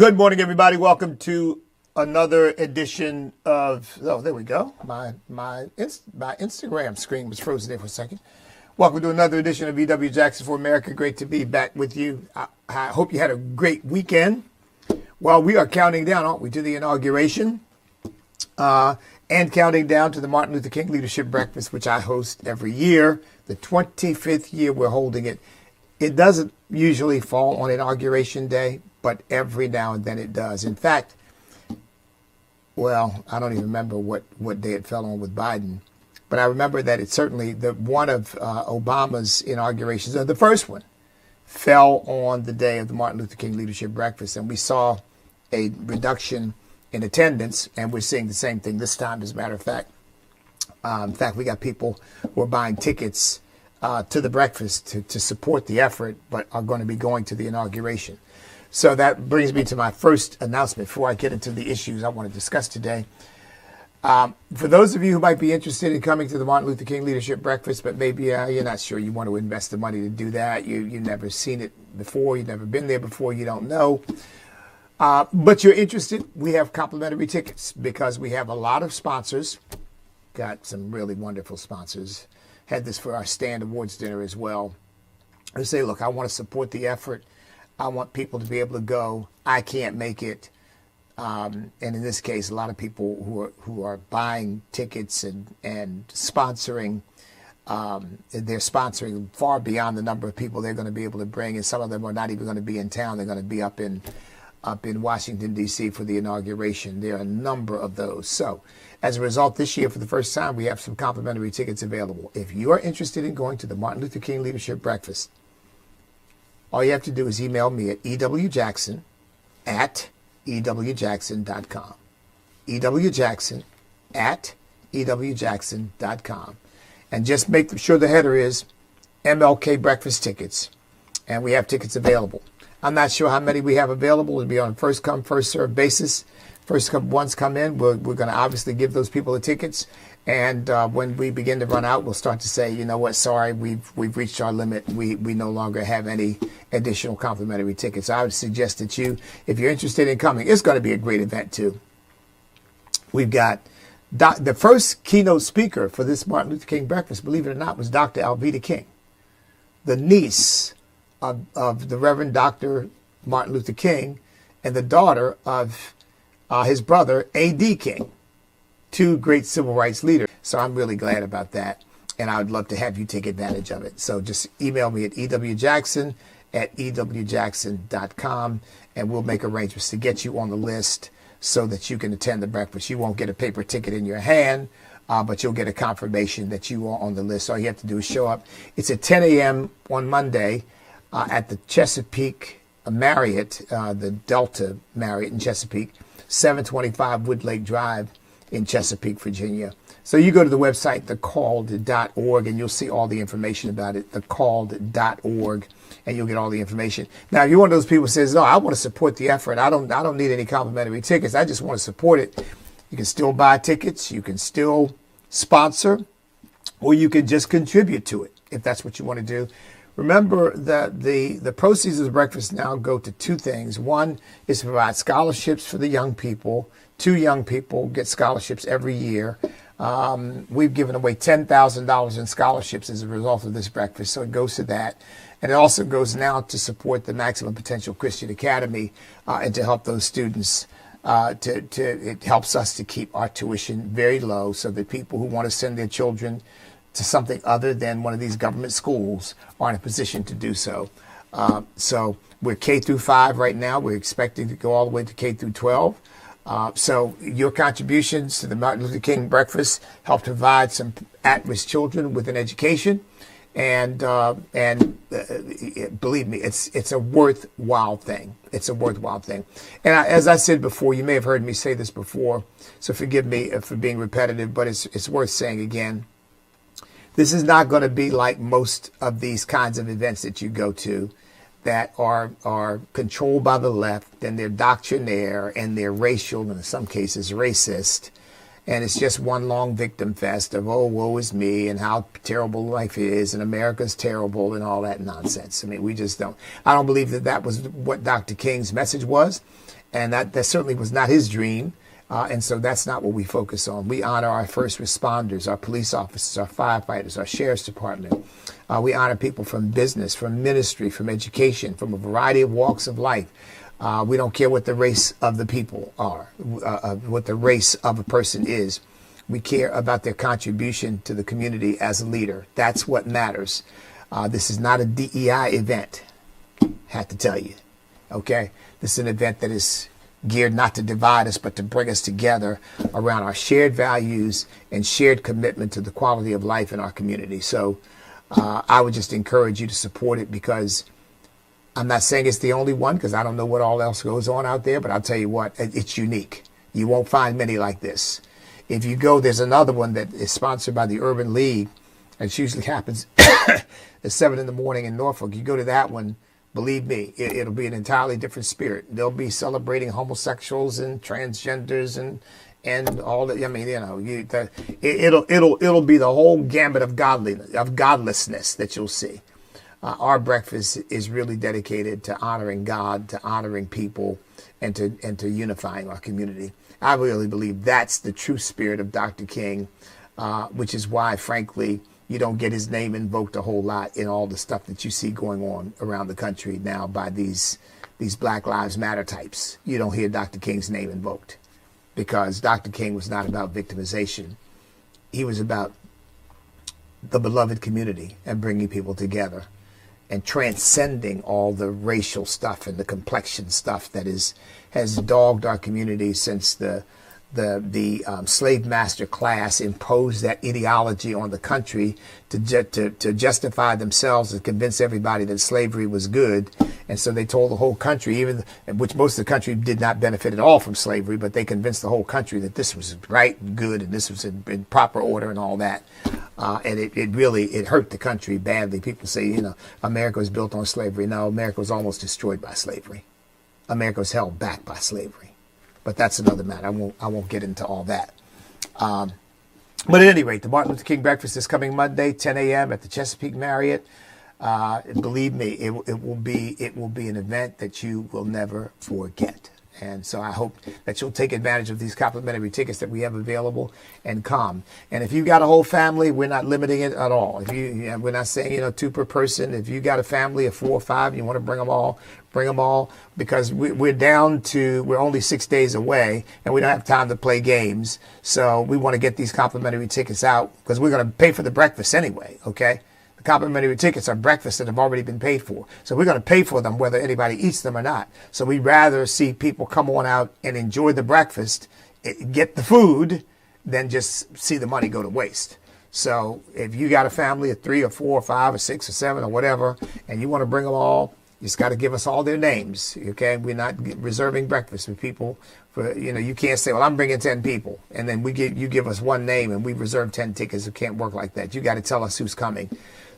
Good morning, everybody. Welcome to another edition of, oh, there we go. My Instagram screen was frozen there for a second. Welcome to another edition of E.W. Jackson for America. Great to be back with you. I hope you had a great weekend. Well, we are counting down, aren't we, to the inauguration and counting down to the Martin Luther King Leadership Breakfast, which I host every year. The 25th year we're holding it. It doesn't usually fall on Inauguration Day, but every now and then it does. In fact, well, I don't even remember what day it fell on with Biden, but I remember that it's certainly one of Obama's inaugurations, the first one, fell on the day of the Martin Luther King Leadership Breakfast, and we saw a reduction in attendance, and we're seeing the same thing this time, as a matter of fact. In fact, we got people who are buying tickets to the breakfast to support the effort, but are going to be going to the inauguration. So that brings me to my first announcement before I get into the issues I want to discuss today. For those of you who might be interested in coming to the Martin Luther King Leadership Breakfast, but maybe you're not sure you want to invest the money to do that. You've never seen it before. You've never been there before. You don't know. But you're interested. We have complimentary tickets because we have a lot of sponsors. Got some really wonderful sponsors. Had this for our Stand Awards dinner as well. They say, look, I want to support the effort. I want people to be able to go. I can't make it. And in this case, a lot of people who are buying tickets and sponsoring, they're sponsoring far beyond the number of people they're going to be able to bring. And some of them are not even going to be in town. They're going to be up in Washington, D.C. for the inauguration. There are a number of those. So as a result, this year, for the first time, we have some complimentary tickets available. If you are interested in going to the Martin Luther King Leadership Breakfast, all you have to do is email me at ewjackson@ewjackson.com. ewjackson@ewjackson.com. And just make sure the header is MLK Breakfast Tickets. And we have tickets available. I'm not sure how many we have available. It'll be on a first come, first served basis. First couple ones come in, we're going to obviously give those people the tickets. And when we begin to run out, we'll start to say, you know what, sorry, we've reached our limit. We no longer have any additional complimentary tickets. I would suggest that if you're interested in coming, it's going to be a great event too. We've got the first keynote speaker for this Martin Luther King breakfast, believe it or not, was Dr. Alveda King, the niece of the Reverend Dr. Martin Luther King and the daughter of his brother, A.D. King, two great civil rights leaders. So I'm really glad about that. And I would love to have you take advantage of it. So just email me at ewjackson@ewjackson.com, and we'll make arrangements to get you on the list so that you can attend the breakfast. You won't get a paper ticket in your hand, but you'll get a confirmation that you are on the list. All you have to do is show up. It's at 10 a.m. on Monday at the Chesapeake Marriott, the Delta Marriott in Chesapeake, 725 Woodlake Drive in Chesapeake, Virginia. So you go to the website, thecalled.org, and you'll see all the information about it, thecalled.org, and you'll get all the information. Now, if you're one of those people who says, no, I want to support the effort. I don't need any complimentary tickets. I just want to support it. You can still buy tickets. You can still sponsor, or you can just contribute to it if that's what you want to do. Remember that the proceeds of the breakfast now go to two things. One is to provide scholarships for the young people. 2 young people get scholarships every year. We've given away $10,000 in scholarships as a result of this breakfast, so it goes to that. And it also goes now to support the Maximum Potential Christian Academy and to help those students. It helps us to keep our tuition very low so that people who want to send their children to something other than one of these government schools are in a position to do so. So we're K through 5 right now. We're expecting to go all the way to K through 12. So your contributions to the Martin Luther King breakfast help provide some at-risk children with an education. And believe me, it's a worthwhile thing. It's a worthwhile thing. And as I said before, you may have heard me say this before, so forgive me for being repetitive, but it's worth saying again. This is not going to be like most of these kinds of events that you go to that are controlled by the left, and they're doctrinaire, and they're racial, and in some cases racist. And it's just one long victim fest of, oh, woe is me, and how terrible life is, and America's terrible, and all that nonsense. I mean, I don't believe that was what Dr. King's message was. And that certainly was not his dream. And so that's not what we focus on. We honor our first responders, our police officers, our firefighters, our sheriff's department. We honor people from business, from ministry, from education, from a variety of walks of life. We don't care what the race of the people are, what the race of a person is. We care about their contribution to the community as a leader. That's what matters. This is not a DEI event, have to tell you. Okay? This is an event that is geared not to divide us, but to bring us together around our shared values and shared commitment to the quality of life in our community. So I would just encourage you to support it, because I'm not saying it's the only one, because I don't know what all else goes on out there, but I'll tell you what, it's unique. You won't find many like this. If you go, there's another one that is sponsored by the Urban League. It usually happens at 7 in the morning in Norfolk. You go to that one, believe me, it'll be an entirely different spirit. They'll be celebrating homosexuals and transgenders and all that. I mean, you know, it'll be the whole gambit of godlessness that you'll see. Our breakfast is really dedicated to honoring God, to honoring people, and to unifying our community. I really believe that's the true spirit of Dr. King, which is why, frankly, you don't get his name invoked a whole lot in all the stuff that you see going on around the country now by these Black Lives Matter types. You don't hear Dr. King's name invoked, because Dr. King was not about victimization. He was about the beloved community and bringing people together and transcending all the racial stuff and the complexion stuff that has dogged our community since the slave master class imposed that ideology on the country to justify themselves and convince everybody that slavery was good. And so they told the whole country, which most of the country did not benefit at all from slavery, but they convinced the whole country that this was right and good and this was in proper order and all that. And it hurt the country badly. People say, you know, America was built on slavery. No, America was almost destroyed by slavery. America was held back by slavery. But that's another matter. I won't get into all that. But at any rate, the Martin Luther King Breakfast is coming Monday, 10 a.m. at the Chesapeake Marriott. Believe me, it will be an event that you will never forget. And so I hope that you'll take advantage of these complimentary tickets that we have available and come. And if you've got a whole family, we're not limiting it at all. We're not saying, 2 per person. If you got a family of 4 or 5, you want to bring them all, because we're only 6 days away and we don't have time to play games. So we want to get these complimentary tickets out, because we're going to pay for the breakfast anyway. Okay. Complimentary tickets are breakfasts that have already been paid for. So we're going to pay for them whether anybody eats them or not. So we'd rather see people come on out and enjoy the breakfast, get the food, than just see the money go to waste. So if you got a family of 3 or 4 or 5 or 6 or 7 or whatever, and you want to bring them all, you just got to give us all their names. Okay. We're not reserving breakfast for people. You can't say, well, I'm bringing 10 people. And then you give us one name and we reserve 10 tickets. It can't work like that. You got to tell us who's coming,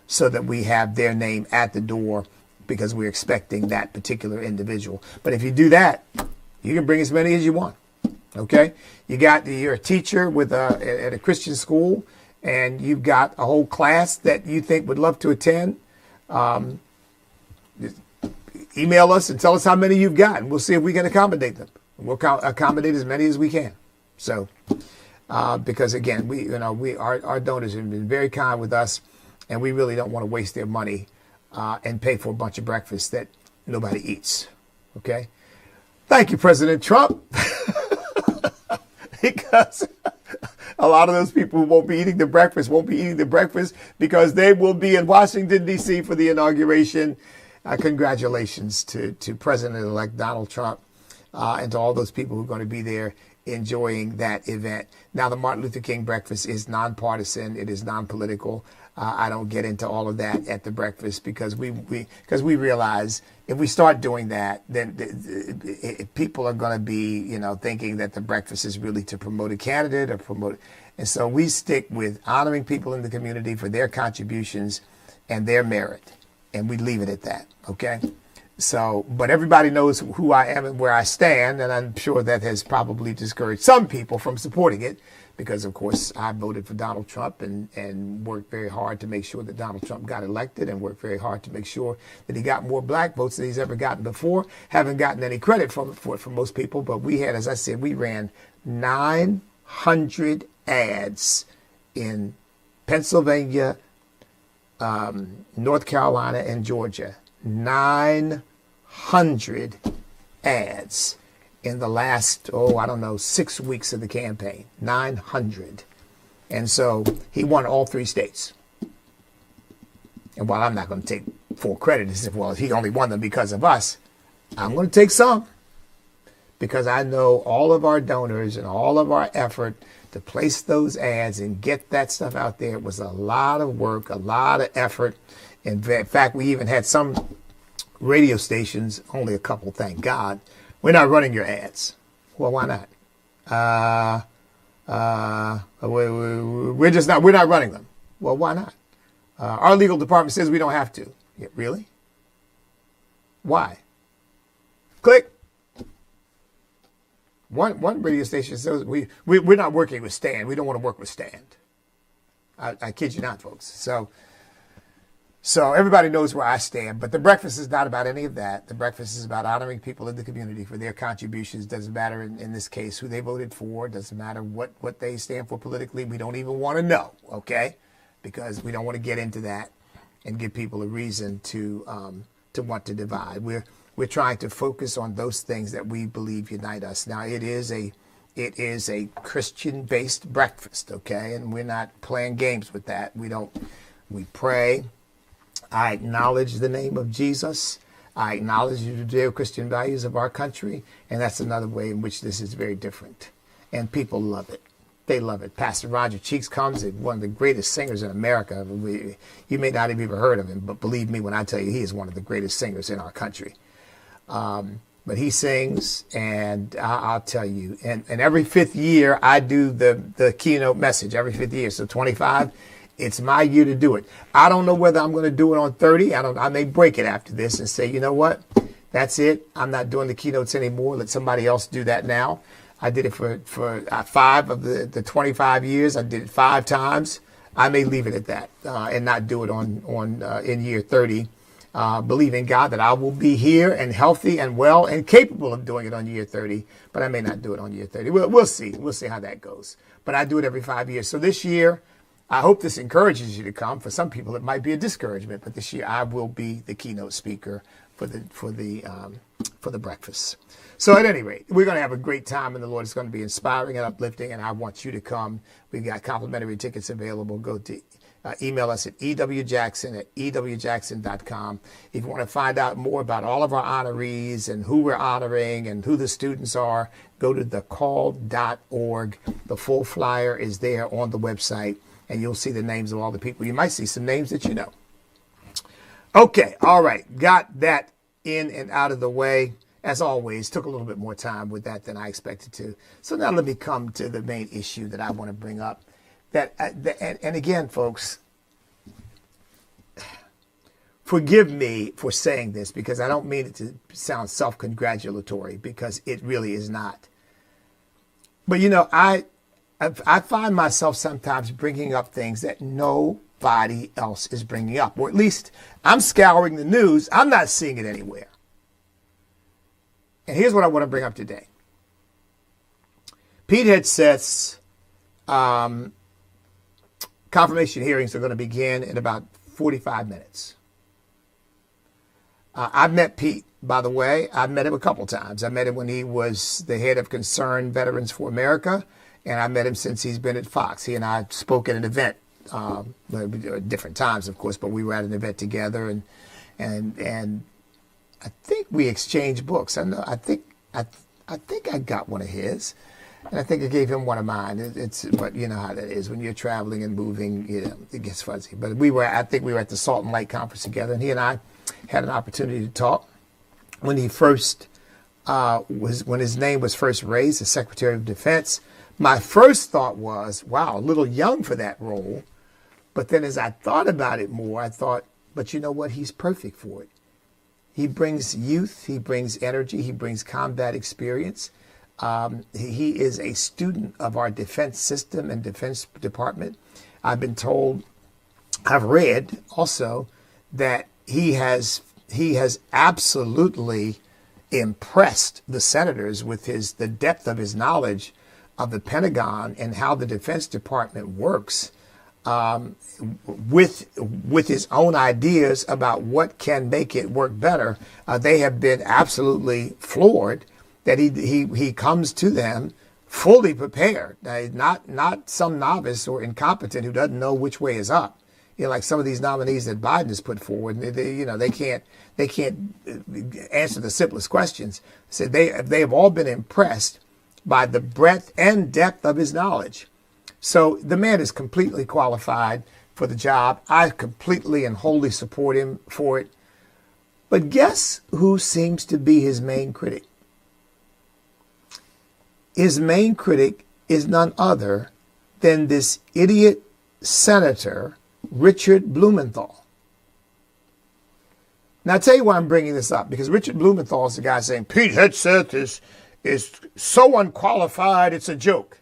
so that we have their name at the door, because we're expecting that particular individual. But if you do that, you can bring as many as you want. Okay? You're a teacher at a Christian school, and you've got a whole class that you think would love to attend. Email us and tell us how many you've got, and we'll see if we can accommodate them. We'll accommodate as many as we can. So, because again, our donors have been very kind with us. And we really don't want to waste their money and pay for a bunch of breakfast that nobody eats. Okay? Thank you, President Trump. Because a lot of those people who won't be eating the breakfast because they will be in Washington, D.C. for the inauguration. Congratulations to President-elect Donald Trump and to all those people who are going to be there enjoying that event. Now, the Martin Luther King Breakfast is nonpartisan. It is non-political. I don't get into all of that at the breakfast, because we realize if we start doing that, then people are going to be, thinking that the breakfast is really to promote a candidate or promote. And so we stick with honoring people in the community for their contributions and their merit. And we leave it at that. Okay. So, but everybody knows who I am and where I stand, and I'm sure that has probably discouraged some people from supporting it because, of course, I voted for Donald Trump and worked very hard to make sure that Donald Trump got elected and worked very hard to make sure that he got more black votes than he's ever gotten before. Haven't gotten any credit for it from most people, but we had, as I said, we ran 900 ads in Pennsylvania, North Carolina, and Georgia. 900 ads in the last, 6 weeks of the campaign. 900. And so he won all 3 states. And while I'm not going to take full credit, as if, well, he only won them because of us, I'm going to take some. Because I know all of our donors and all of our effort to place those ads and get that stuff out there was a lot of work, a lot of effort. In fact, we even had some radio stations, only a couple, thank God. We're not running your ads. Well, why not? We're not running them. Well, why not? Our legal department says we don't have to. Yeah, really? Why? Click. One radio station says we're not working with Stan. We don't want to work with Stan. I kid you not, folks. So everybody knows where I stand, but the breakfast is not about any of that. The breakfast is about honoring people in the community for their contributions. Doesn't matter in this case who they voted for. Doesn't matter what they stand for politically. We don't even want to know, okay? Because we don't want to get into that and give people a reason to want to divide. We're trying to focus on those things that we believe unite us. Now, it is a Christian-based breakfast, okay? And we're not playing games with that. We pray. I acknowledge the name of Jesus. I acknowledge the Judeo-Christian values of our country. And that's another way in which this is very different. And people love it. They love it. Pastor Roger Cheeks comes, one of the greatest singers in America. You may not have even heard of him, but believe me when I tell you, he is one of the greatest singers in our country. But he sings, and I'll tell you, and every 5th year I do the keynote message, every 5th year. So 25, it's my year to do it. I don't know whether I'm going to do it on 30. I may break it after this and say, you know what? That's it. I'm not doing the keynotes anymore. Let somebody else do that now. I did it for 5 of the 25 years. I did it 5 times. I may leave it at that and not do it in year 30. Believing God that I will be here and healthy and well and capable of doing it on year 30, but I may not do it on year 30. We'll see. We'll see how that goes. But I do it every 5 years. So this year, I hope this encourages you to come. For some people, it might be a discouragement, but this year I will be the keynote speaker for the breakfast. So at any rate, we're going to have a great time in the Lord. It's going to be inspiring and uplifting, and I want you to come. We've got complimentary tickets available. Go to email us at ewjackson@ewjackson.com. If you want to find out more about all of our honorees and who we're honoring and who the students are, go to thecall.org. The full flyer is there on the website, and you'll see the names of all the people. You might see some names that you know. Okay, all right. Got that in and out of the way. As always, took a little bit more time with that than I expected to. So now let me come to the main issue that I want to bring up. And again, folks, forgive me for saying this because I don't mean it to sound self-congratulatory because it really is not. But, you know, I find myself sometimes bringing up things that nobody else is bringing up, or at least I'm scouring the news. I'm not seeing it anywhere. And here's what I want to bring up today. Pete Hegseth's confirmation hearings are going to begin in about 45 minutes. I've met Pete, by the way. I've met him a couple times. I met him when he was the head of Concerned Veterans for America, and I met him since he's been at Fox. He and I spoke at an event, different times, of course, but we were at an event together, and I think we exchanged books. I think I got one of his, and I think I gave him one of mine. But you know how that is when you're traveling and moving, you know, it gets fuzzy. But I think we were at the Salt and Light Conference together, and he and I had an opportunity to talk when he first when his name was first raised as Secretary of Defense. My first thought was, wow, a little young for that role. But then as I thought about it more, I thought, but you know what? He's perfect for it. He brings youth, he brings energy, he brings combat experience. He is a student of our defense system and defense department. I've been told, I've read also that he has absolutely impressed the senators with the depth of his knowledge of the Pentagon and how the Defense Department works, with his own ideas about what can make it work better. They have been absolutely floored that he comes to them fully prepared, not some novice or incompetent who doesn't know which way is up. Like some of these nominees that Biden has put forward, they can't answer the simplest questions. So they have all been impressed by the breadth and depth of his knowledge. So the man is completely qualified for the job. I completely and wholly support him for it. But guess who seems to be his main critic? His main critic is none other than this idiot senator, Richard Blumenthal. Now, I'll tell you why I'm bringing this up, because Richard Blumenthal is the guy saying Pete Hegseth is so unqualified, it's a joke.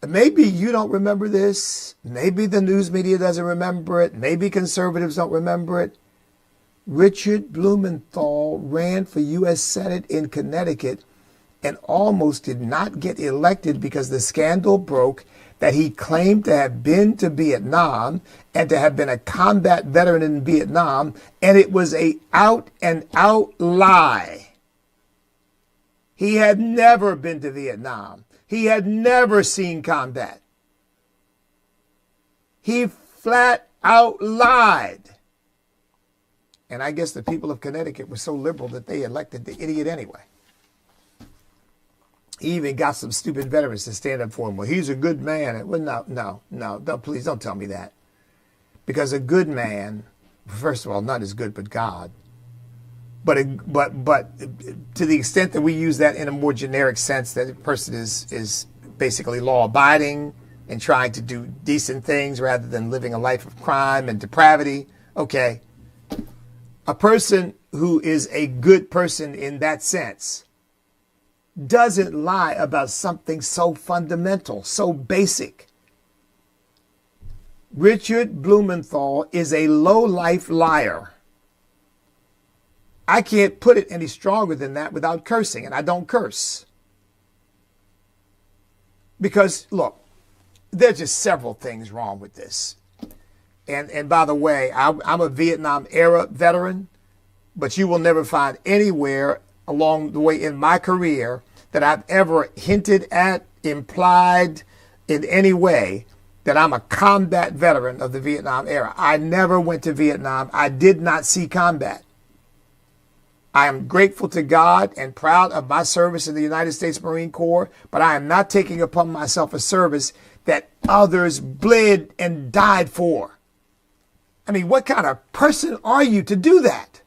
Maybe you don't remember this. Maybe the news media doesn't remember it. Maybe conservatives don't remember it. Richard Blumenthal ran for U.S. Senate in Connecticut and almost did not get elected because the scandal broke that he claimed to have been to Vietnam and to have been a combat veteran in Vietnam, and it was a out and out lie. He had never been to Vietnam. He had never seen combat. He flat out lied. And I guess the people of Connecticut were so liberal that they elected the idiot anyway. He even got some stupid veterans to stand up for him. Well, he's a good man. Well, no, please don't tell me that. Because a good man, first of all, none is good but God. But to the extent that we use that in a more generic sense, that a person is basically law-abiding and trying to do decent things rather than living a life of crime and depravity, okay. A person who is a good person in that sense doesn't lie about something so fundamental, so basic. Richard Blumenthal is a low-life liar. I can't put it any stronger than that without cursing, and I don't curse. Because, look, there's just several things wrong with this. And by the way, I'm a Vietnam era veteran, but you will never find anywhere along the way in my career that I've ever hinted at, implied in any way that I'm a combat veteran of the Vietnam era. I never went to Vietnam. I did not see combat. I am grateful to God and proud of my service in the United States Marine Corps, but I am not taking upon myself a service that others bled and died for. I mean, what kind of person are you to do that?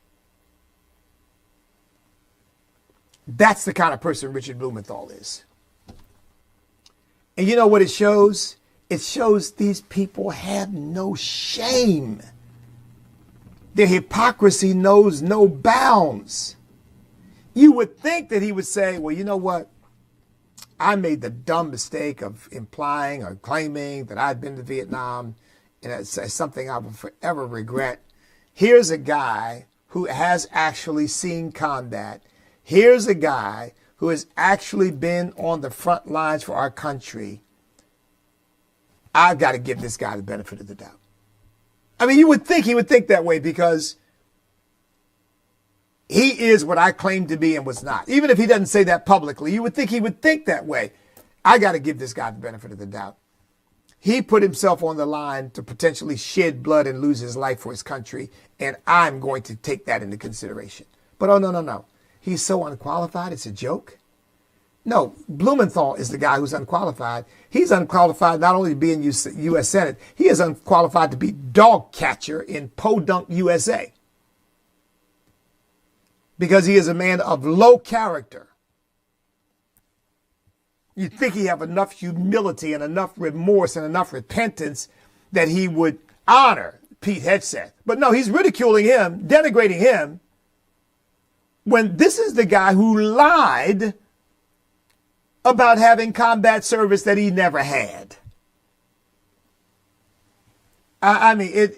That's the kind of person Richard Blumenthal is. And you know what it shows? It shows these people have no shame. Their hypocrisy knows no bounds. You would think that he would say, well, you know what? I made the dumb mistake of implying or claiming that I'd been to Vietnam, and it's something I will forever regret. Here's a guy who has actually seen combat. Here's a guy who has actually been on the front lines for our country. I've got to give this guy the benefit of the doubt. I mean, you would think he would think that way because he is what I claimed to be and was not. Even if he doesn't say that publicly, you would think he would think that way. I got to give this guy the benefit of the doubt. He put himself on the line to potentially shed blood and lose his life for his country, and I'm going to take that into consideration. But oh, no. He's so unqualified, it's a joke. No, Blumenthal is the guy who's unqualified. He's unqualified not only to be in U.S. Senate, he is unqualified to be dog catcher in Podunk, USA. Because he is a man of low character. You'd think he'd have enough humility and enough remorse and enough repentance that he would honor Pete Hegseth. But no, he's ridiculing him, denigrating him, when this is the guy who lied about having combat service that he never had. I mean,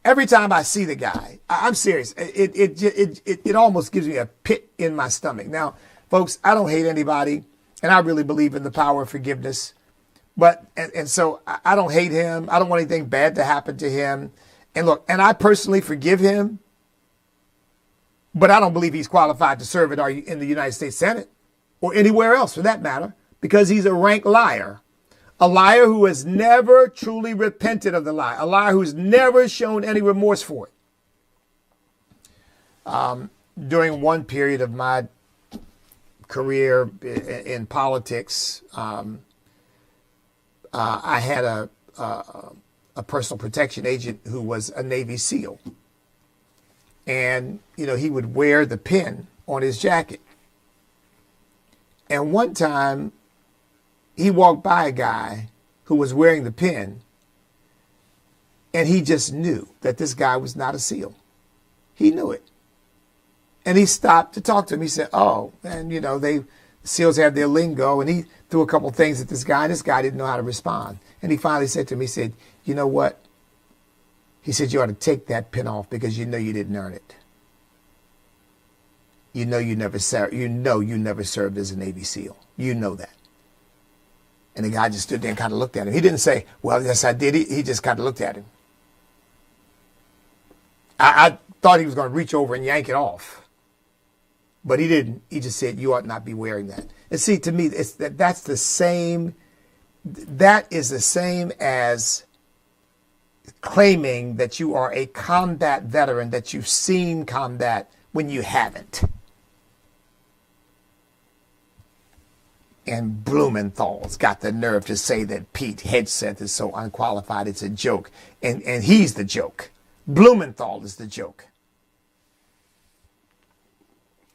every time I see the guy, I'm serious. It almost gives me a pit in my stomach. Now, folks, I don't hate anybody, and I really believe in the power of forgiveness. But and so I don't hate him. I don't want anything bad to happen to him. And look, and I personally forgive him, but I don't believe he's qualified to serve in the United States Senate or anywhere else for that matter, because he's a rank liar. A liar who has never truly repented of the lie. A liar who's never shown any remorse for it. During one period of my career in politics, I had a personal protection agent who was a Navy SEAL. And, you know, he would wear the pin on his jacket. And one time, he walked by a guy who was wearing the pin, and he just knew that this guy was not a SEAL. He knew it. And he stopped to talk to him. He said, oh, and you know, SEALs have their lingo, and he threw a couple things at this guy, and this guy didn't know how to respond. And he finally said to me, he said, you know what? He said, you ought to take that pin off because you know you didn't earn it. You know you never served as a Navy SEAL. You know that. And the guy just stood there and kind of looked at him. He didn't say, well, yes, I did. He just kind of looked at him. I thought he was going to reach over and yank it off. But he didn't. He just said, you ought not be wearing that. And see, to me, that's the same. That is the same as claiming that you are a combat veteran, that you've seen combat when you haven't. And Blumenthal's got the nerve to say that Pete Hegseth is so unqualified, it's a joke. And he's the joke. Blumenthal is the joke.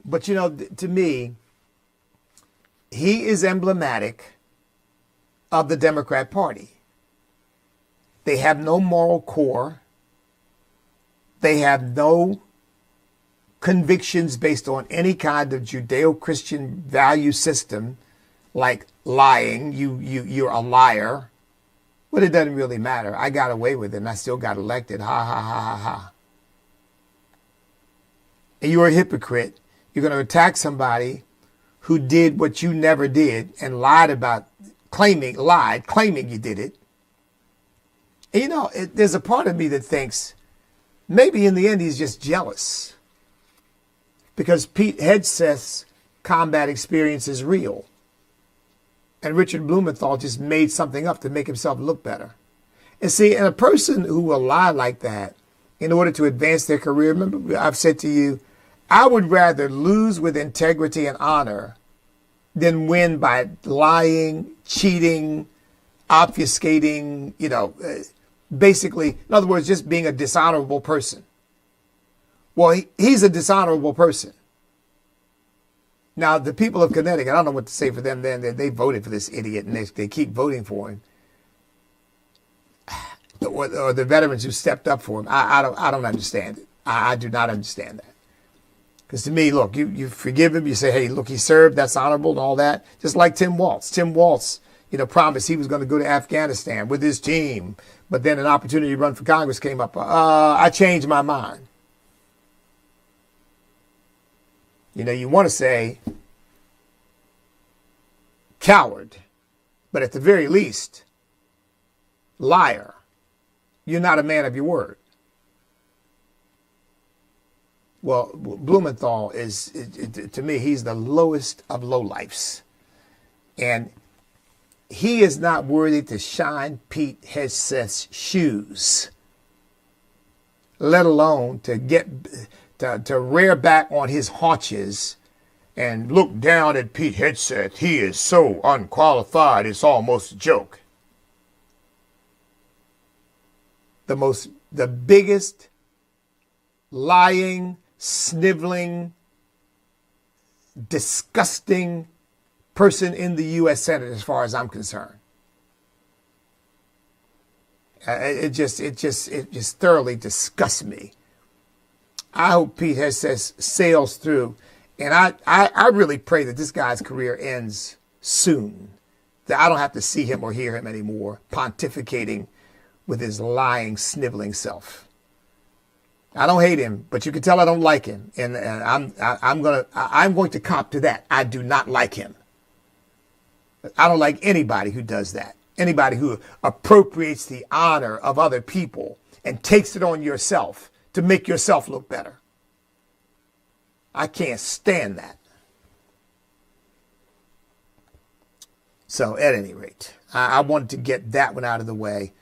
But, you know, to me, he is emblematic of the Democrat Party. They have no moral core. They have no convictions based on any kind of Judeo-Christian value system. Like lying, you're a liar. But it doesn't really matter. I got away with it and I still got elected. Ha, ha, ha, ha, ha. And you're a hypocrite. You're going to attack somebody who did what you never did and lied, claiming you did it. And you know, there's a part of me that thinks maybe in the end he's just jealous. Because Pete Hegseth's combat experience is real. And Richard Blumenthal just made something up to make himself look better. And see, and a person who will lie like that in order to advance their career, remember I've said to you, I would rather lose with integrity and honor than win by lying, cheating, obfuscating, you know, basically, in other words, just being a dishonorable person. Well, he's a dishonorable person. Now, the people of Connecticut, I don't know what to say for them then. They voted for this idiot and they keep voting for him. Or the veterans who stepped up for him. I don't understand it. I do not understand that. Because to me, look, you forgive him. You say, hey, look, he served. That's honorable and all that. Just like Tim Walz. Tim Walz, you know, promised he was going to go to Afghanistan with his team. But then an opportunity to run for Congress came up. I changed my mind. You know, you want to say coward, but at the very least, liar. You're not a man of your word. Well, Blumenthal is, to me, he's the lowest of lowlifes. And he is not worthy to shine Pete Hegseth's shoes, let alone to rear back on his haunches and look down at Pete Hegseth. He is so unqualified, it's almost a joke. The biggest lying, sniveling, disgusting person in the U.S. Senate as far as I'm concerned. It just thoroughly disgusts me. I hope Pete Hegseth sails through, and I really pray that this guy's career ends soon, that I don't have to see him or hear him anymore pontificating with his lying, sniveling self. I don't hate him, but you can tell I don't like him, and I'm going to cop to that. I do not like him. I don't like anybody who does that. Anybody who appropriates the honor of other people and takes it on yourself to make yourself look better. I can't stand that. So at any rate, I wanted to get that one out of the way.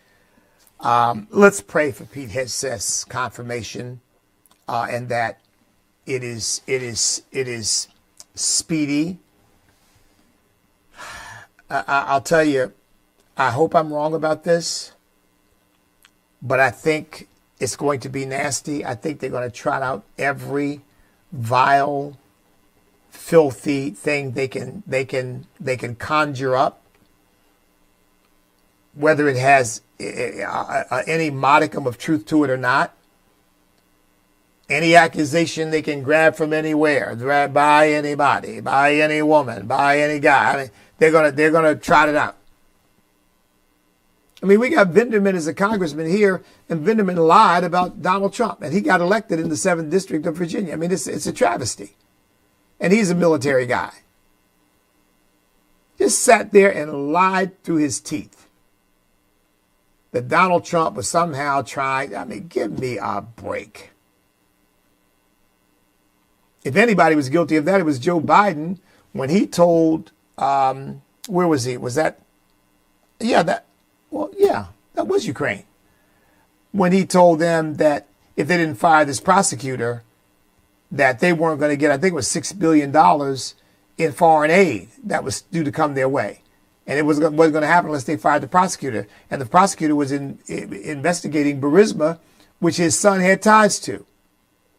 Let's pray for Pete Hegseth's confirmation, and that it is speedy. I'll tell you, I hope I'm wrong about this, but I think it's going to be nasty. I think they're going to trot out every vile, filthy thing they can conjure up, whether it has any modicum of truth to it or not. Any accusation they can grab from anywhere, by anybody, by any woman, by any guy. I mean, they're gonna trot it out. I mean, we got Vinderman as a congressman here, and Vinderman lied about Donald Trump, and he got elected in the 7th District of Virginia. I mean, it's a travesty. And he's a military guy. Just sat there and lied through his teeth that Donald Trump was somehow trying. I mean, give me a break. If anybody was guilty of that, it was Joe Biden when he told, where was he? Was that, that was Ukraine. When he told them that if they didn't fire this prosecutor, that they weren't going to get, I think it was $6 billion in foreign aid that was due to come their way. And it wasn't going to happen unless they fired the prosecutor. And the prosecutor was investigating Burisma, which his son had ties to.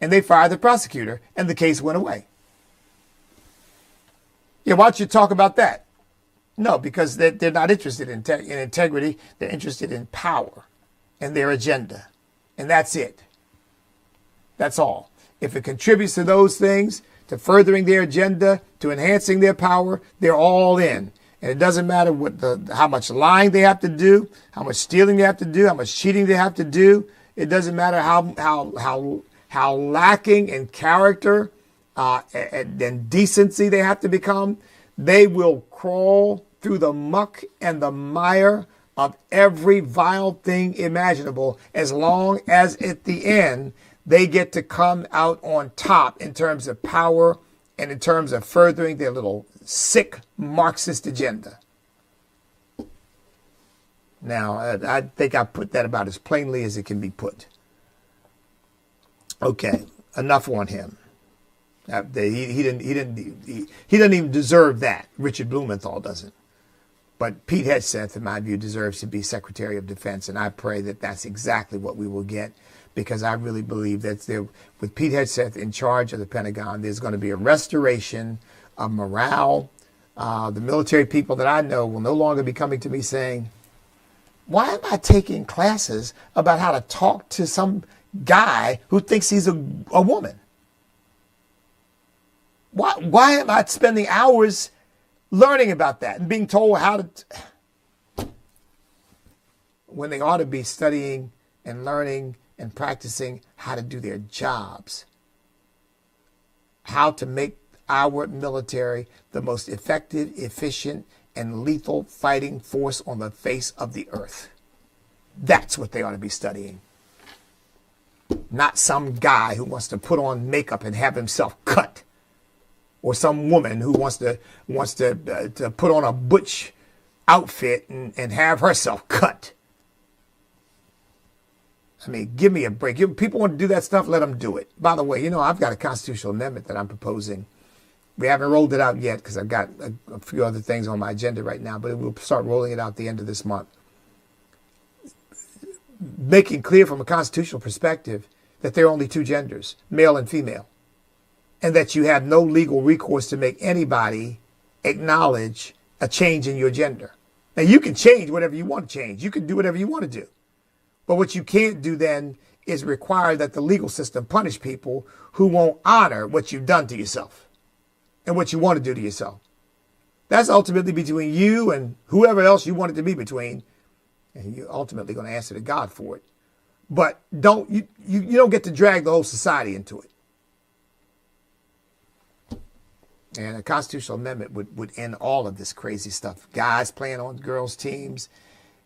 And they fired the prosecutor, and the case went away. Yeah, why don't you talk about that? No, because they're not interested in integrity. They're interested in power and their agenda. And that's it. That's all. If it contributes to those things, to furthering their agenda, to enhancing their power, they're all in. And it doesn't matter how much lying they have to do, how much stealing they have to do, how much cheating they have to do. It doesn't matter how lacking in character and decency they have to become. They will crawl through the muck and the mire of every vile thing imaginable, as long as at the end they get to come out on top in terms of power and in terms of furthering their little sick Marxist agenda. Now, I think I put that about as plainly as it can be put. Okay, enough on him. He doesn't even deserve that. Richard Blumenthal doesn't. But Pete Hegseth, in my view, deserves to be Secretary of Defense, and I pray that that's exactly what we will get, because I really believe that with Pete Hegseth in charge of the Pentagon, there's going to be a restoration of morale. The military people that I know will no longer be coming to me saying, why am I taking classes about how to talk to some guy who thinks he's a woman? Why am I spending hours learning about that and being told how to, when they ought to be studying and learning and practicing how to do their jobs, how to make our military the most effective, efficient, and lethal fighting force on the face of the earth. That's what they ought to be studying. Not some guy who wants to put on makeup and have himself cut, or some woman who wants to put on a butch outfit and have herself cut. I mean, give me a break. If people want to do that stuff, let them do it. By the way, I've got a constitutional amendment that I'm proposing. We haven't rolled it out yet because I've got a few other things on my agenda right now, but we'll start rolling it out at the end of this month. Making clear from a constitutional perspective that there are only two genders, male and female, and that you have no legal recourse to make anybody acknowledge a change in your gender. Now, you can change whatever you want to change. You can do whatever you want to do. But what you can't do then is require that the legal system punish people who won't honor what you've done to yourself and what you want to do to yourself. That's ultimately between you and whoever else you want it to be between. And you're ultimately going to answer to God for it. But you don't get to drag the whole society into it. And a constitutional amendment would end all of this crazy stuff. Guys playing on girls' teams,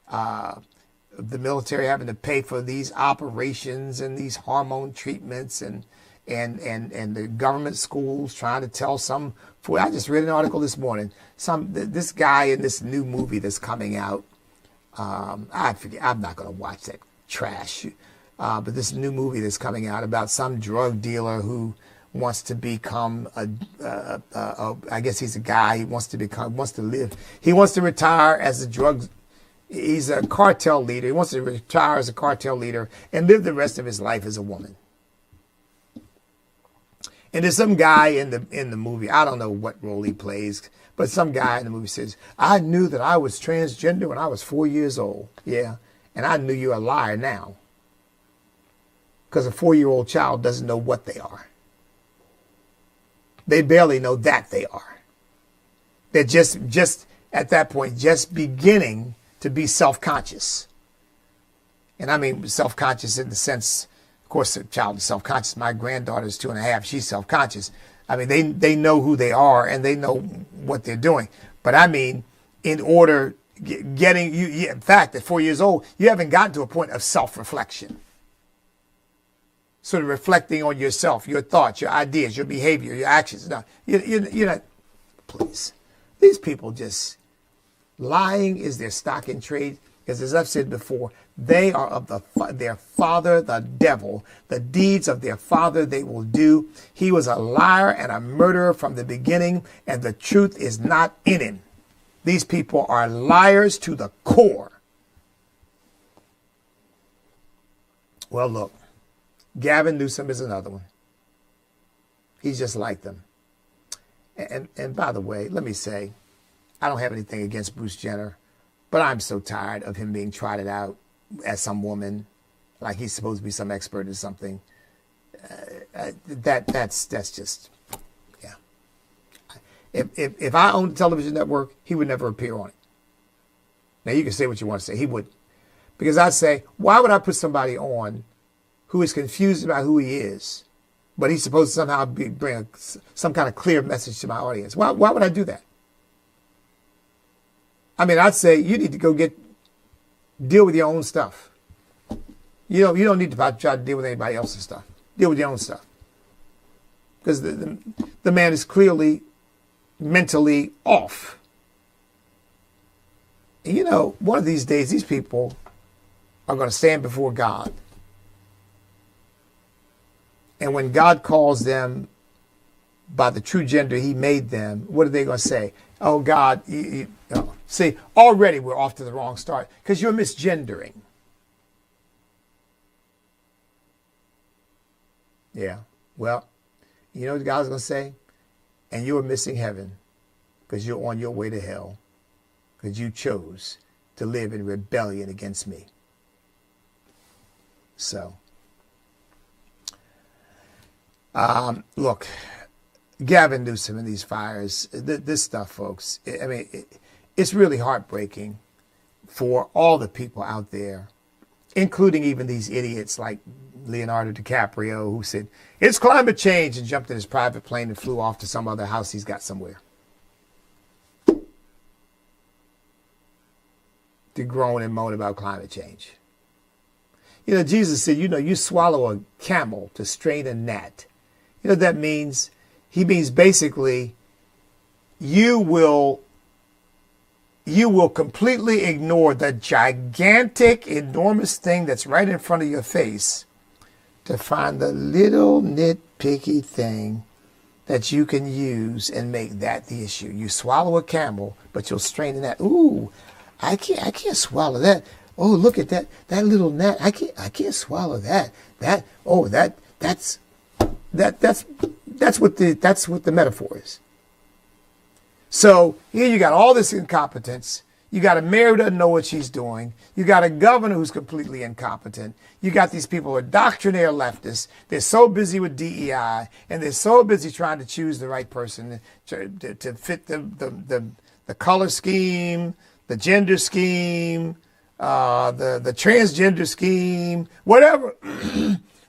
the military having to pay for these operations and these hormone treatments, and the government schools trying to tell some. I just read an article this morning. This guy in this new movie that's coming out. I forget. I'm not going to watch that trash. But this new movie that's coming out about some drug dealer who wants to become I guess he's a guy. He wants to retire as a drug. He's a cartel leader. He wants to retire as a cartel leader and live the rest of his life as a woman. And there's some guy in the movie, I don't know what role he plays, but some guy in the movie says, I knew that I was transgender when I was 4 years old. Yeah. And I knew you're a liar now. Because a 4-year-old child doesn't know what they are. They barely know that they are. They're just at that point, just beginning to be self-conscious. And I mean self-conscious in the sense, of course, a child is self-conscious. My granddaughter is 2.5. She's self-conscious. I mean, they know who they are and they know what they're doing. But I mean, in order getting you, in fact, at 4 years old, you haven't gotten to a point of self-reflection. Sort of reflecting on yourself, your thoughts, your ideas, your behavior, your actions. No, you're not, please. These people just, lying is their stock in trade. Because as I've said before, they are of their father, the devil. The deeds of their father they will do. He was a liar and a murderer from the beginning, and the truth is not in him. These people are liars to the core. Well, look, Gavin Newsom is another one. He's just like them. And by the way, let me say, I don't have anything against Bruce Jenner, but I'm so tired of him being trotted out as some woman, like he's supposed to be some expert or something. That's just, yeah. If I owned a television network, he would never appear on it. Now you can say what you want to say. He wouldn't. Because I'd say, why would I put somebody on who is confused about who he is, but he's supposed to somehow bring some kind of clear message to my audience? Why would I do that? I mean, I'd say you need to go deal with your own stuff. You don't need to try to deal with anybody else's stuff. Deal with your own stuff. Because the man is clearly mentally off. And one of these days, these people are going to stand before God. And when God calls them by the true gender he made them, what are they going to say? Oh, God, see, already we're off to the wrong start because you're misgendering. Yeah, well, you know what God's going to say? And you're missing heaven because you're on your way to hell because you chose to live in rebellion against me. So, look, Gavin Newsom and these fires, this stuff, folks, I mean, it's really heartbreaking for all the people out there, including even these idiots like Leonardo DiCaprio, who said, it's climate change, and jumped in his private plane and flew off to some other house he's got somewhere. To groan and moan about climate change. Jesus said, you swallow a camel to strain a gnat. You know what that means? He means basically you will completely ignore the gigantic, enormous thing that's right in front of your face to find the little nitpicky thing that you can use and make that the issue. You swallow a camel, but you'll strain a gnat. Ooh, I can't swallow that. Oh, look at that little gnat. I can't swallow that. That's what the metaphor is. So here you got all this incompetence. You got a mayor who doesn't know what she's doing. You got a governor who's completely incompetent. You got these people who are doctrinaire leftists. They're so busy with DEI, and they're so busy trying to choose the right person to fit the color scheme, the gender scheme, the transgender scheme, whatever,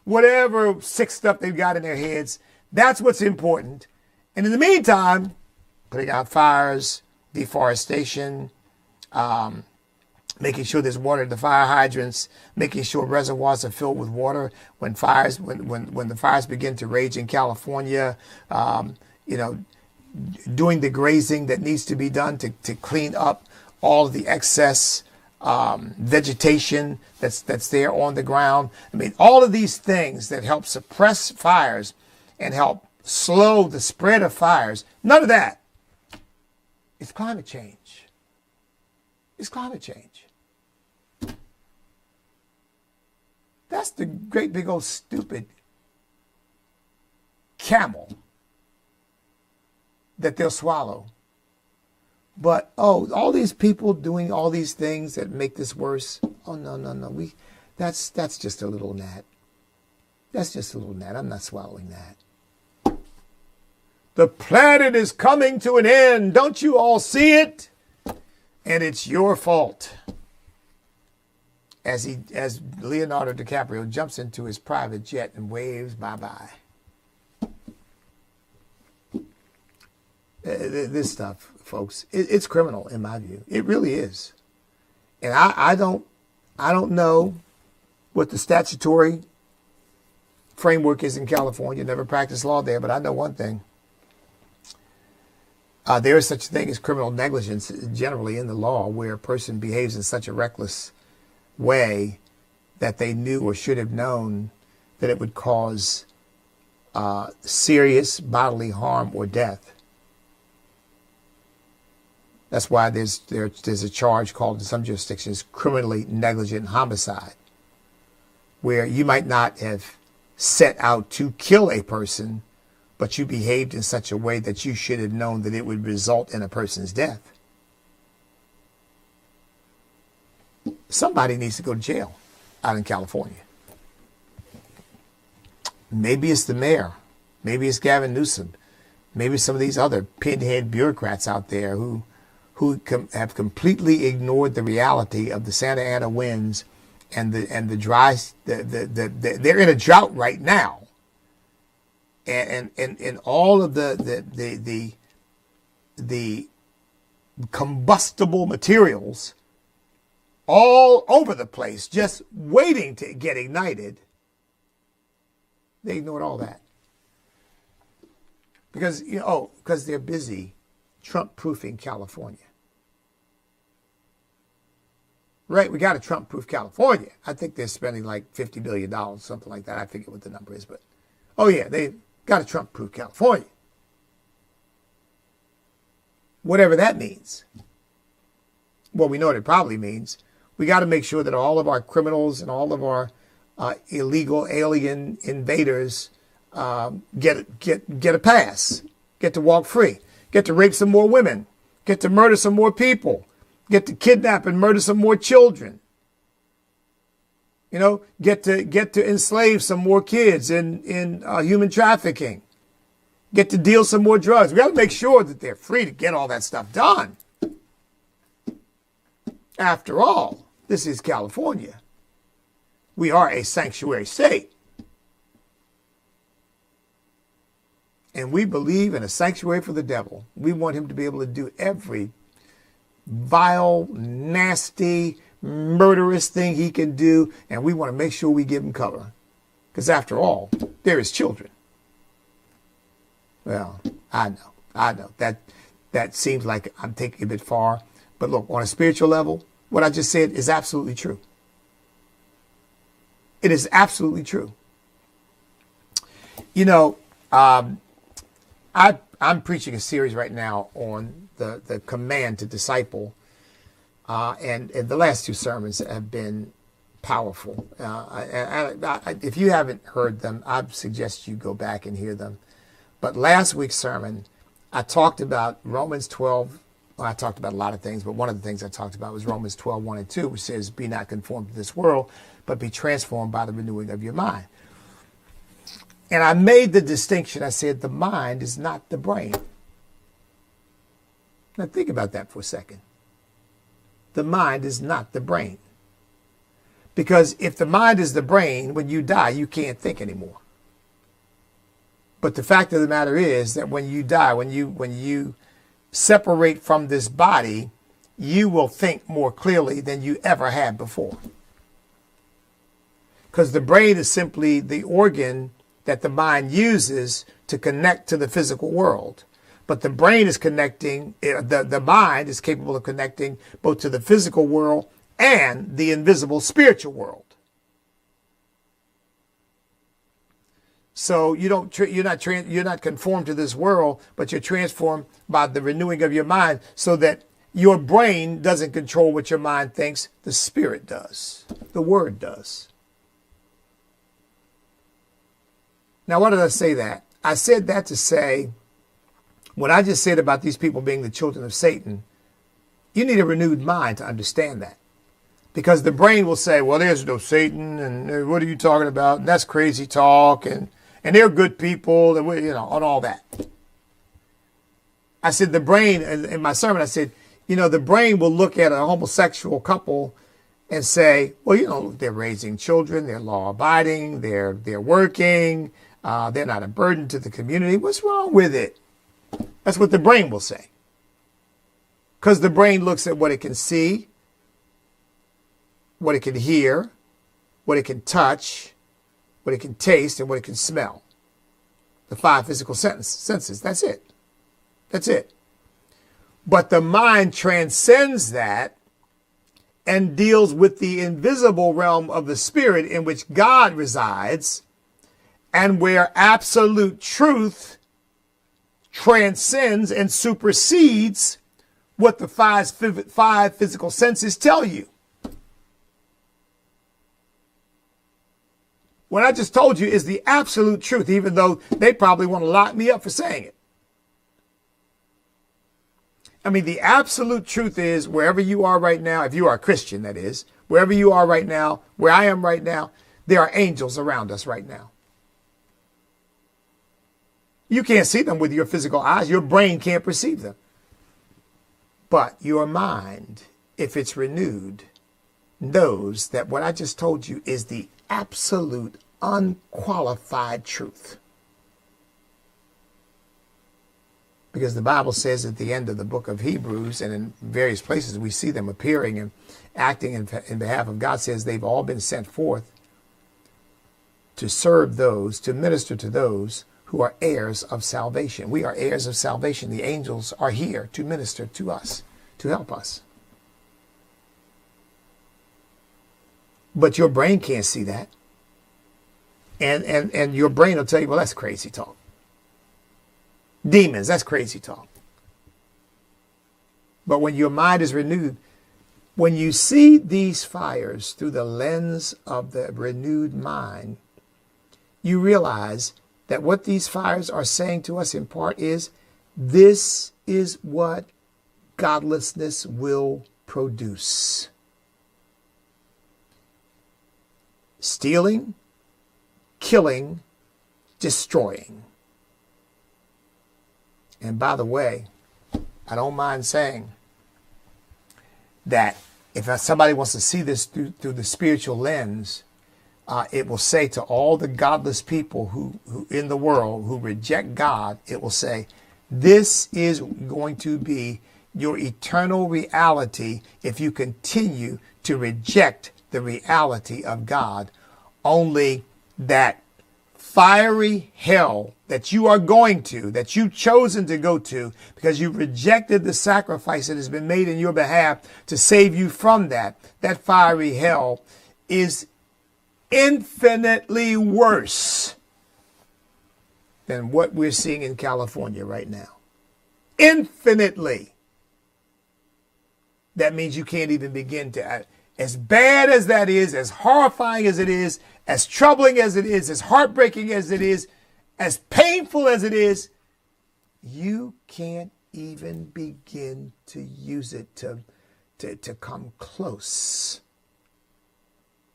whatever sick stuff they've got in their heads. That's what's important. And in the meantime, putting out fires, deforestation, making sure there's water in the fire hydrants, making sure reservoirs are filled with water when the fires begin to rage in California, doing the grazing that needs to be done to clean up all of the excess vegetation that's there on the ground. I mean, all of these things that help suppress fires and help slow the spread of fires, none of that is climate change. It's climate change. That's the great big old stupid camel that they'll swallow. But, all these people doing all these things that make this worse. Oh, no. That's just a little gnat. That's just a little gnat. I'm not swallowing that. The planet is coming to an end. Don't you all see it? And it's your fault. As Leonardo DiCaprio jumps into his private jet and waves bye-bye. This stuff, folks, it's criminal in my view. It really is. And I don't know what the statutory framework is in California. Never practiced law there, but I know one thing. There is such a thing as criminal negligence generally in the law, where a person behaves in such a reckless way that they knew or should have known that it would cause serious bodily harm or death. That's why there's a charge called in some jurisdictions criminally negligent homicide, where you might not have set out to kill a person, but you behaved in such a way that you should have known that it would result in a person's death. Somebody needs to go to jail out in California. Maybe it's the mayor. Maybe it's Gavin Newsom. Maybe some of these other pinhead bureaucrats out there who have completely ignored the reality of the Santa Ana winds and the dry. They're in a drought right now. And all of the combustible materials all over the place, just waiting to get ignited. They ignored all that because they're busy Trump-proofing California. Right, we got to Trump-proof California. I think they're spending like $50 billion, something like that. I forget what the number is, but they got to Trump-proof California. Whatever that means. Well, we know what it probably means. We got to make sure that all of our criminals and all of our illegal alien invaders get a pass, get to walk free, get to rape some more women, get to murder some more people, get to kidnap and murder some more children. Get to enslave some more kids in human trafficking. Get to deal some more drugs. We got to make sure that they're free to get all that stuff done. After all, this is California. We are a sanctuary state. And we believe in a sanctuary for the devil. We want him to be able to do every vile, nasty, murderous thing he can do, and we want to make sure we give him cover. Because after all, they're his children. Well, I know. That seems like I'm taking a bit far. But look, on a spiritual level, what I just said is absolutely true. It is absolutely true. I'm preaching a series right now on the command to disciple. And the last two sermons have been powerful. If you haven't heard them, I suggest you go back and hear them. But last week's sermon, I talked about Romans 12, Well, I talked about a lot of things, but one of the things I talked about was Romans 12:1 and 2, which says, be not conformed to this world, but be transformed by the renewing of your mind. And I made the distinction. I said, the mind is not the brain. Now think about that for a second. The mind is not the brain. Because if the mind is the brain, when you die, you can't think anymore. But the fact of the matter is that when you die, when you separate from this body, you will think more clearly than you ever had before. Because the brain is simply the organ that the mind uses to connect to the physical world. But the brain is connecting, the mind is capable of connecting both to the physical world and the invisible spiritual world. So you're not conformed to this world, but you're transformed by the renewing of your mind, so that your brain doesn't control what your mind thinks. The Spirit does. The Word does. Now, why did I say that? I said that to say, what I just said about these people being the children of Satan, you need a renewed mind to understand that. Because the brain will say, well, there's no Satan, and what are you talking about? And that's crazy talk, and they're good people, and and all that. I said the brain, in my sermon, I said, the brain will look at a homosexual couple and say, well, they're raising children, they're law-abiding, they're working, they're not a burden to the community. What's wrong with it? That's what the brain will say. Because the brain looks at what it can see, what it can hear, what it can touch, what it can taste, and what it can smell. The 5 physical senses. That's it. That's it. But the mind transcends that and deals with the invisible realm of the spirit in which God resides, and where absolute truth transcends and supersedes what the 5 physical senses tell you. What I just told you is the absolute truth, even though they probably want to lock me up for saying it. I mean, the absolute truth is, wherever you are right now, if you are a Christian, that is, wherever you are right now, where I am right now, there are angels around us right now. You can't see them with your physical eyes. Your brain can't perceive them. But your mind, if it's renewed, knows that what I just told you is the absolute, unqualified truth. Because the Bible says at the end of the book of Hebrews, and in various places we see them appearing and acting in behalf of God, says they've all been sent forth to serve those, to minister to those who are heirs of salvation. We are heirs of salvation. The angels are here to minister to us, to help us. But your brain can't see that. And your brain will tell you, well, that's crazy talk. Demons, that's crazy talk. But when your mind is renewed, when you see these fires through the lens of the renewed mind, you realize that what these fires are saying to us in part is, this is what godlessness will produce. Stealing, killing, destroying. And by the way, I don't mind saying that if somebody wants to see this through the spiritual lens, it will say to all the godless people who in the world who reject God, it will say, this is going to be your eternal reality if you continue to reject the reality of God. Only that fiery hell that you are going to, that you've chosen to go to, because you've rejected the sacrifice that has been made in your behalf to save you from that fiery hell is infinitely worse than what we're seeing in California right now. Infinitely. That means you can't even begin to, as bad as that is, as horrifying as it is, as troubling as it is, as heartbreaking as it is, as painful as it is, you can't even begin to use it to come close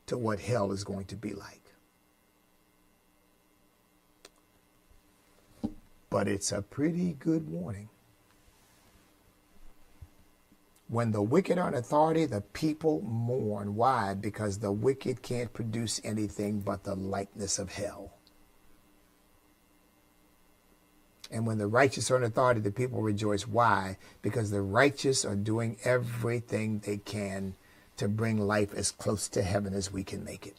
to what hell is going to be like. But it's a pretty good warning. When the wicked are in authority, the people mourn. Why? Because the wicked can't produce anything but the likeness of hell. And when the righteous are in authority, the people rejoice. Why? Because the righteous are doing everything they can to bring life as close to heaven as we can make it.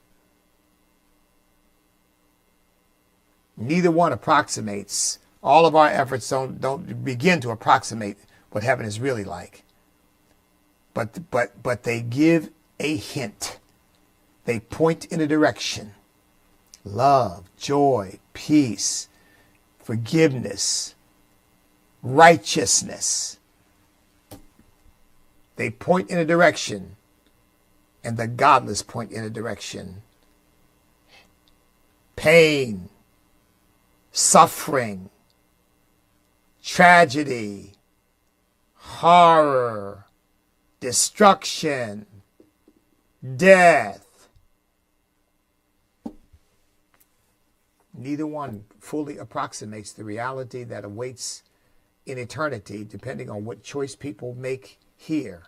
Neither one approximates. All of our efforts don't begin to approximate what heaven is really like. But they give a hint. They point in a direction. Love, joy, peace, forgiveness, righteousness. They point in a direction, and the godless point in a direction. Pain, suffering, tragedy, horror, destruction, death. Neither one fully approximates the reality that awaits in eternity, depending on what choice people make here.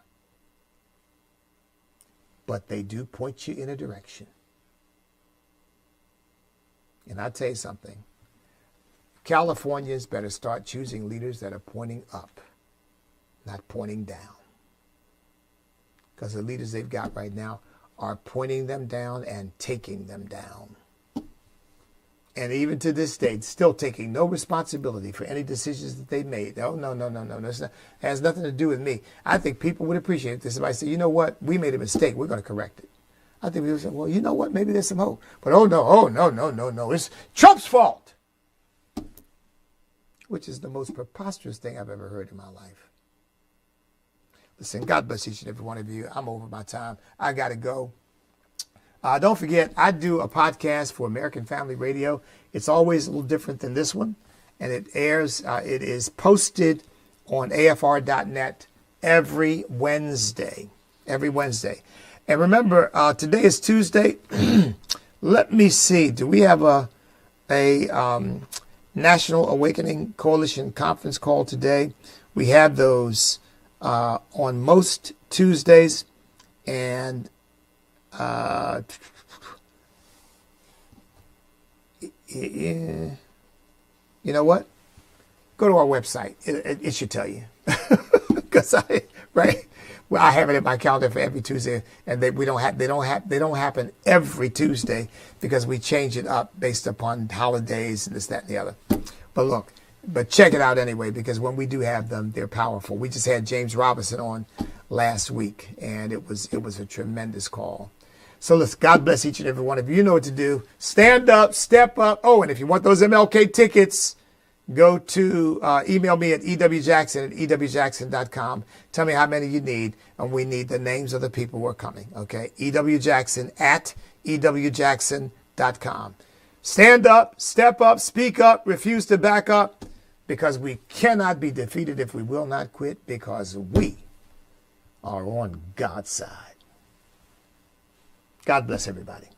But they do point you in a direction. And I'll tell you something. Californians better start choosing leaders that are pointing up, not pointing down. Because the leaders they've got right now are pointing them down and taking them down. And even to this day, still taking no responsibility for any decisions that they made. Oh, no. It has nothing to do with me. I think people would appreciate it if somebody said, you know what, we made a mistake. We're going to correct it. I think people say, well, you know what, maybe there's some hope. But no. It's Trump's fault. Which is the most preposterous thing I've ever heard in my life. Listen, God bless each and every one of you. I'm over my time. I got to go. Don't forget, I do a podcast for American Family Radio. It's always a little different than this one. And it airs, it is posted on AFR.net every Wednesday. Every Wednesday. And remember, today is Tuesday. Let me see. Do we have a National Awakening Coalition conference call today? We have those on most Tuesdays, and you know what? Go to our website. It should tell you, because well, I have it in my calendar for every Tuesday, and they don't happen every Tuesday because we change it up based upon holidays and this, that, and the other. But check it out anyway, because when we do have them, they're powerful. We just had James Robinson on last week, and it was a tremendous call. So listen, God bless each and every one of you. You know what to do. Stand up, step up. Oh, and if you want those MLK tickets, go to email me at ewjackson@ewjackson.com. Tell me how many you need, and we need the names of the people who are coming. Okay, ewjackson@ewjackson.com. Stand up, step up, speak up, refuse to back up, because we cannot be defeated if we will not quit, because we are on God's side. God bless everybody.